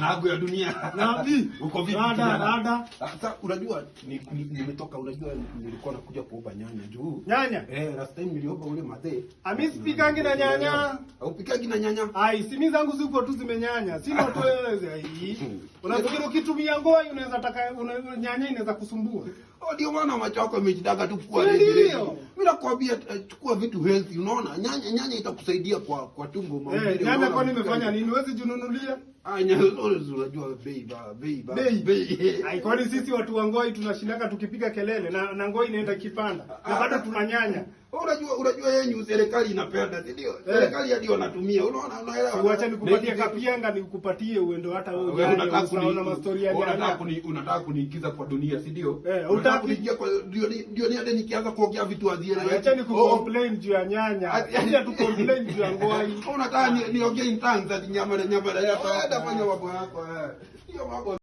Dhahabu ya dunia. Nabii. Uko vipi? Rada. Sasa unajua nimetoka, unajua nilikuwa nakuja kuomba nyanya juu. Nyanya? Last time niliomba ule madhe. Ami sipikangi na nyanya. Au pikangi na nyanya? Ai, simi zangu ziko tu zimenyanya. Sina tu hii. Unafikiri ukitumia ngoi unaweza taka nyanya inaweza kusumbua. Ndio maana macho yako yamejidanga tu kwa rejelezi. Mimi nakwambia chukua vitu healthy, unaona? Nyanya itakusaidia kwa tumbo maumbile. Nyanya kwani nimefanya nini? Huwezi jinunulia? Nyanya unajua bei. Ai, kwani sisi watu wa Ngoi tunashindaka tukipiga kelele na Ngoi inaenda kipanda. Na bado tuna nyanya. Unajua yeye serikali inapenda, ndio? Serikali ndio wanatumia. Unaelewa? Uache nikupatie kapianga nikupatie uendo hata wewe unaona mastori ya nyanya. Unataka kuniingiza kwa dunia, si ndio? Unataka kuniingia kwa ndio niende nikianza kuongea vitu haziele. Acha nikucomplain juu ya nyanya. Acha tu complain juu ya Ngoi. Unataka niongee in tongues ati nyama ya hapa. Fanya mambo yako. Hiyo mambo